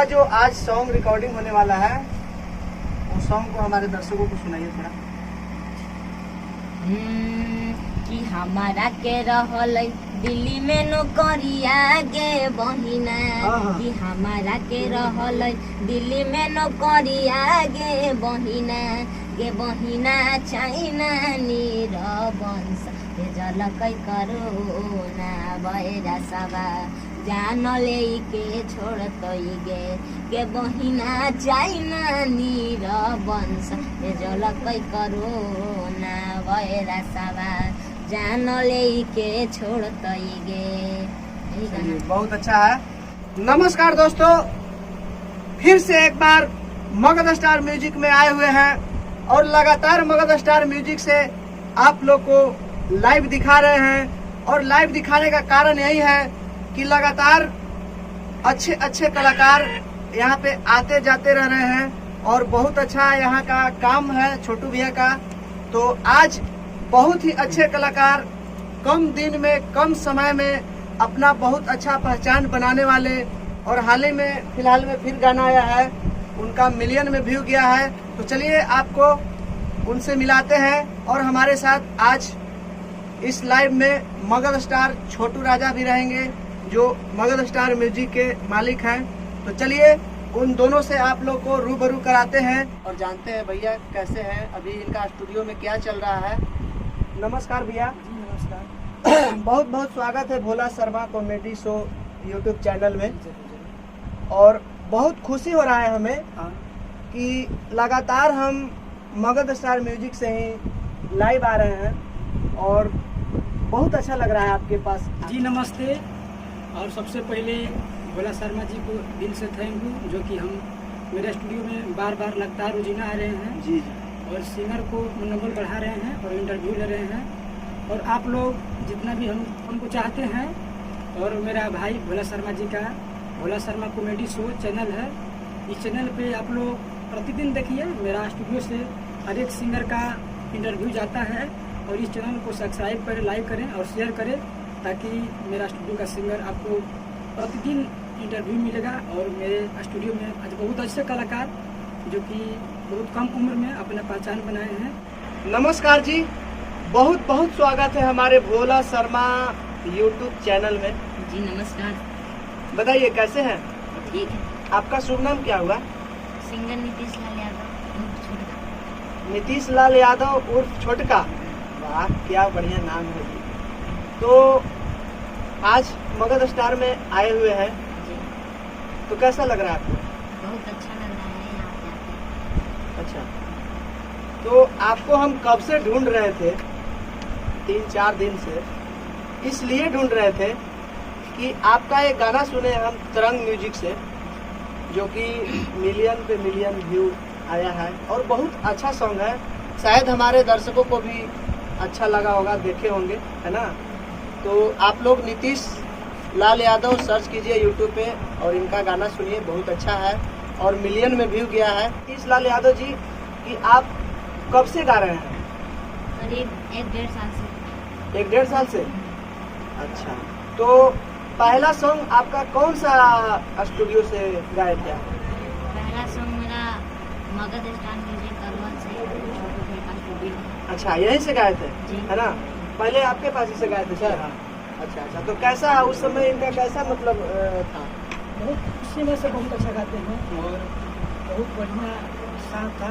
जो आज song recording होने वाला है वो सॉन्ग को हमारे दर्शकों को सुनाइए थोड़ा। कि हमारा के रहल दिल्ली में नौकरिया गे बहिना, कि हमारा के रहल दिल्ली में नौकरिया गे बहिना चाइना नीर वंश जलकै करोना भएर सभा जान लेके छोड़तै गे बहिना चाइना नीर वंश जलकै करोना भएर सभा जान लेके छोड़तै गे। बहुत अच्छा है। नमस्कार दोस्तों, फिर से एक बार मगध स्टार म्यूजिक में आए हुए हैं और लगातार मगध स्टार म्यूजिक से आप लोग को लाइव दिखा रहे हैं। और लाइव दिखाने का कारण यही है कि लगातार अच्छे अच्छे कलाकार यहाँ पे आते जाते रह रहे हैं और बहुत अच्छा यहाँ का काम है छोटू भैया का। तो आज बहुत ही अच्छे कलाकार कम दिन में कम समय में अपना बहुत अच्छा पहचान बनाने वाले, और हाल ही में फिलहाल में फिर गाना आया है, उनका मिलियन में व्यू गया है। तो चलिए आपको उनसे मिलाते हैं। और हमारे साथ आज इस लाइव में मगध स्टार छोटू राजा भी रहेंगे जो मगध स्टार म्यूजिक के मालिक हैं। तो चलिए उन दोनों से आप लोग को रूबरू कराते हैं और जानते हैं भैया कैसे हैं, अभी इनका स्टूडियो में क्या चल रहा है। नमस्कार भैया। नमस्कार। बहुत बहुत स्वागत है Bhola Sharma comedy show YouTube channel में। और बहुत खुशी हो रहा है हमें कि लगातार हम मगध स्टार म्यूजिक से ही लाइव आ रहे हैं और बहुत अच्छा लग रहा है आपके पास। जी नमस्ते। और सबसे पहले भोला शर्मा जी को दिल से थैंक यू, जो कि हम मेरे स्टूडियो में बार बार लगातार रोजीना आ रहे हैं जी और सिंगर को मनोबल बढ़ा रहे हैं और इंटरव्यू ले रहे हैं। और आप लोग जितना भी हमको चाहते हैं, और मेरा भाई भोला शर्मा जी का भोला शर्मा कॉमेडी शो चैनल है, इस चैनल पे आप लोग प्रतिदिन देखिए। मेरा स्टूडियो से हर एक सिंगर का इंटरव्यू जाता है और इस चैनल को सब्सक्राइब करें, लाइक करें और शेयर करें, ताकि मेरा स्टूडियो का सिंगर आपको प्रतिदिन इंटरव्यू मिलेगा। और मेरे स्टूडियो में आज बहुत अच्छे कलाकार जो कि बहुत कम उम्र में अपना पहचान बनाए हैं। नमस्कार जी, बहुत बहुत स्वागत है हमारे भोला शर्मा यूट्यूब चैनल में। जी नमस्कार। बताइए कैसे हैं? ठीक है। आपका शुभ नाम क्या हुआ? सिंगर नीतीश लाल यादव उर्फ छोटका। नीतीश लाल यादव उर्फ छोटका। वाह क्या बढ़िया नाम है जी। तो आज मगध स्टार में आए हुए हैं, जी तो कैसा लग रहा है आपको? बहुत अच्छा लग रहा है यहाँ पे आके। अच्छा, तो आपको हम कब से ढूंढ रहे थे, 3-4 दिन से इसलिए ढूंढ रहे थे कि आपका एक गाना सुने हम तरंग म्यूजिक से, जो कि मिलियन पे मिलियन व्यू आया है और बहुत अच्छा सॉन्ग है। शायद हमारे दर्शकों को भी अच्छा लगा होगा, देखे होंगे, है ना। तो आप लोग नीतीश लाल यादव सर्च कीजिए यूट्यूब पे और इनका गाना सुनिए, बहुत अच्छा है और मिलियन में व्यू गया है। नीतीश लाल यादव जी कि आप कब से गा रहे हैं? करीब 1-1.5 साल से। 1-1.5 साल से। अच्छा, तो पहला सॉन्ग आपका कौन सा स्टूडियो से गाए थे? पहला सॉन्ग मेरा मगध स्टार म्यूजिक करवन से छोटू भाई का स्टूडियो। अच्छा, यहीं से गाए थे, जी। है ना। पहले आपके पास ही से गाए थे सर? अच्छा अच्छा, तो कैसा उस समय इनका कैसा मतलब था? बहुत खुशी में से बहुत अच्छा गाते हैं और बहुत बढ़िया साथ था।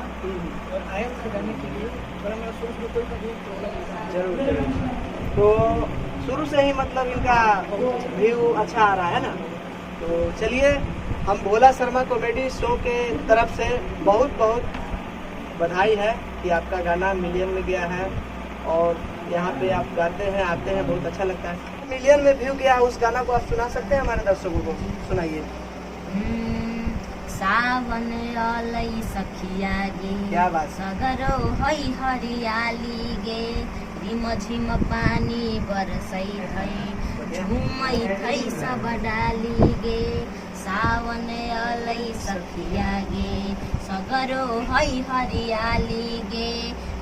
और आए थे गाने के लिए, थोड़ा मेरा सोच में कोई कभी प्रॉब्लम नहीं था। जरूर जरूर। तो शुरू से ही मतलब इनका व्यू अच्छा आ रहा है ना। तो चलिए, हम भोला शर्मा कॉमेडी शो के तरफ से बहुत बहुत बधाई है कि आपका गाना मिलियन में गया है और यहाँ पे आप गाते हैं, आते हैं, बहुत अच्छा लगता है। मिलियन में व्यू गया, उस गाना को आप सुना सकते हैं हमारे दर्शकों को? सुनाइए। सावन अलई सखिया गे, क्या बात। सगरो हई हरियाली गे, झिम झिम पानी बरसै थई, झुमै थई सब डाली गे। सावन अलई सखिया गे, सगरो हई हरियाली गे,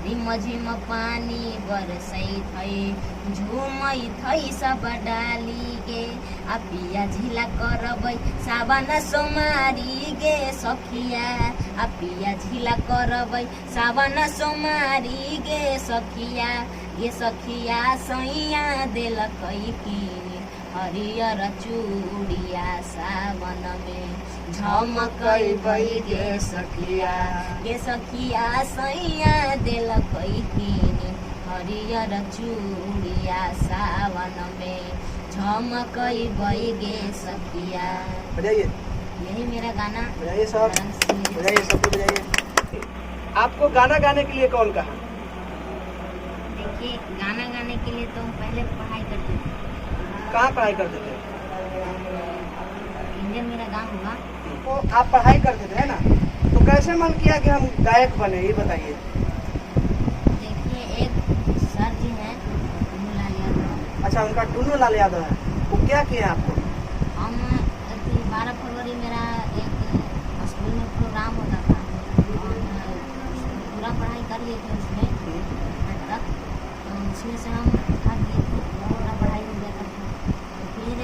रिम झिम पानी बरसैत है झुमैत है सब डाली गे आ पिया झिला करबै सावन सोमारी गे सखिया आ पिया झिला करबै सावन सोमारी गे सखिया सैया देलकै किनी हरियर चूड़िया सावन में झमकै गे सखिया सैया देलकै किनी हरियर चूड़िया सावन में झमकै गे सखिया। बजाइए, यही मेरा गाना बजाइए सब, बजाइए सब बजाइए। आपको गाना गाने के लिए कौन कहा? देखिए, गाना गाने के लिए तो हम पहले पढ़ाई करते थे। कहाँ पढ़ाई करते थे? इंडियन मेरा गाँव हुआ। तो आप पढ़ाई करते थे, है ना? तो कैसे मन किया कि हम गायक बने, ये बताइए। देखिए, एक सर जी हैं टुन्नू लाल यादव। अच्छा, उनका टुन्नू लाल यादव है, वो क्या किया आपको? हम 12 फरवरी मेरा एक स्कूल में प्रोग्राम होता था और पूरा पढ़ाई कर लिए थे उसमें तक, तो उसमें से हम थक गए थे, पूरा पढ़ाई हो गया था। तो फिर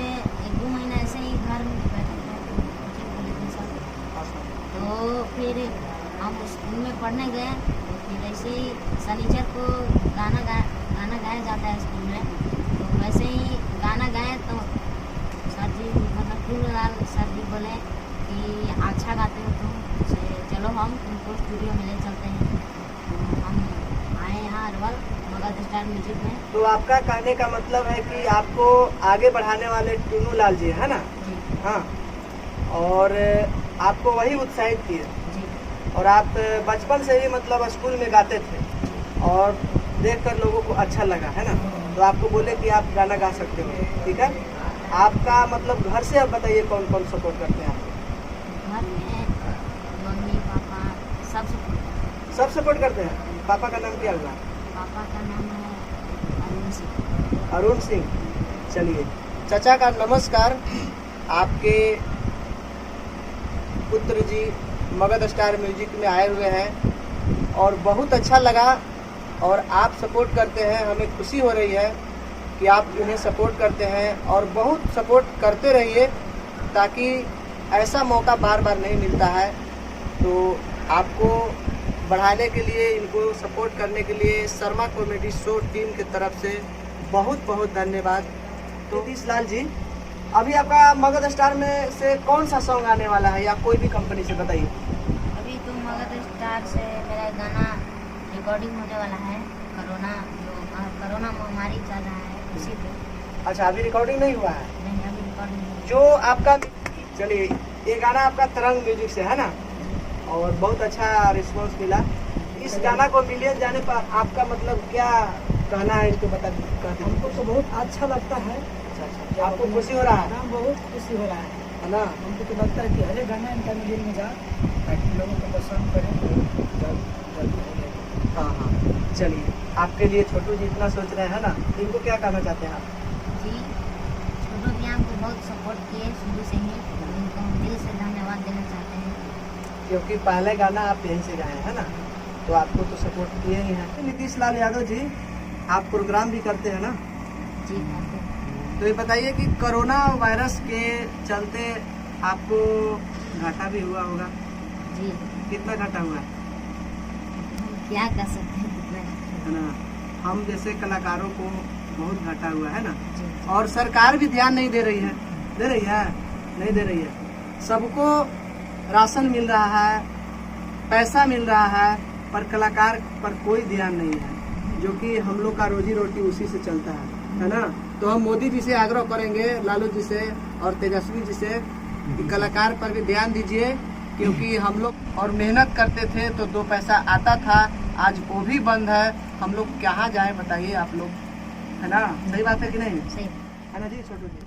1-2 महीना ऐसे ही घर में बैठे थे, कोचिंग कर लेते सब। तो फिर हम स्कूल में पढ़ने गए, तो फिर ऐसे ही शनिचर को गाना गाया जाता है स्कूल में। तो वैसे ही गाना गाए तो सर जी मतलब टुन्नू लाल सर जी बोले कि अच्छा गाते हो तुम, चलो हम तुमको स्टूडियो में ले चलते हैं। तो हम आए यहाँ अरवल मगध स्टार म्यूजिक में। तो आपका कहने का मतलब है कि आपको आगे बढ़ाने वाले टुन्नू लाल जी है ना? जी हाँ, और आपको वही उत्साहित किए जी और आप बचपन से ही मतलब स्कूल में गाते थे और देखकर लोगों को अच्छा लगा, है ना? तो आपको बोले कि आप गाना गा सकते हो, ठीक है? आपका मतलब घर से आप बताइए कौन कौन सपोर्ट करते हैं आपको? घर में मम्मी पापा सब सपोर्ट करते हैं। पापा का नाम क्या हुआ? पापा का नाम है अरुण सिंह। अरुण सिंह। चलिए, चाचा का नमस्कार। आपके पुत्र जी मगध स्टार म्यूजिक में आए हुए हैं और बहुत अच्छा लगा और आप सपोर्ट करते हैं, हमें खुशी हो रही है कि आप इन्हें सपोर्ट करते हैं और बहुत सपोर्ट करते रहिए ताकि ऐसा मौका बार बार नहीं मिलता है। तो आपको बढ़ाने के लिए, इनको सपोर्ट करने के लिए शर्मा कॉमेडी शो टीम की तरफ से बहुत बहुत धन्यवाद। तो नीतीश लाल जी, अभी आपका मगध स्टार में से कौन सा सॉन्ग आने वाला है या कोई भी कंपनी से बताइए? अभी तो मगध स्टार से मेरा गाना रिकॉर्डिंग होने वाला है। कोरोना महामारी चल रहा है उसी पे। अच्छा, अभी रिकॉर्डिंग नहीं हुआ है? नहीं, अभी रिकॉर्डिंग नहीं। जो आपका, चलिए, ये गाना आपका तरंग म्यूजिक से है ना, और बहुत अच्छा रिस्पांस मिला। इस गाना को मिलियन जाने पर आपका मतलब क्या कहना है, इसको बता दीजिए। हमको तो बहुत अच्छा लगता है। अच्छा, आपको खुशी हो रहा है हाँ, बहुत खुशी हो रहा है ना? हमको तो लगता है कि हर एक गाना इनका मिलियन में जा ताकि लोगों को पसंद करें तो जल्दी हो जाए। हाँ हाँ, चलिए, आपके लिए छोटू जी इतना सोच रहे हैं ना, इनको क्या कहना चाहते हैं आप? जी, छोटू जी हमको बहुत सपोर्ट किए शुरू से ही, इनको हम दिल से धन्यवाद देना चाहते हैं। क्योंकि पहले गाना आप यहीं से गाए हैं ना, तो आपको तो सपोर्ट किए ही हैं। नीतीश लाल यादव जी, आप प्रोग्राम भी करते हैं ना? जी करते हैं। तो ये बताइए कि कोरोना वायरस के चलते आपको घाटा भी हुआ होगा? जी, कितना घाटा हुआ हम क्या कर सकते हैं कितना। है ना? हम जैसे कलाकारों को बहुत घाटा हुआ है ना, जी और सरकार भी ध्यान नहीं दे रही है। दे रही है? नहीं दे रही है। सबको राशन मिल रहा है, पैसा मिल रहा है, पर कलाकार पर कोई ध्यान नहीं है, जो कि हम लोग का रोजी रोटी उसी से चलता है ना? तो हम मोदी जी से आग्रह करेंगे, लालू जी से और तेजस्वी जी से, कि कलाकार पर भी ध्यान दीजिए, क्योंकि हम लोग और मेहनत करते थे तो 2 पैसा आता था, आज वो भी बंद है। हम लोग कहाँ जाए बताइए आप लोग, है ना? सही बात है कि नहीं? सही। है ना जी छोटू जी?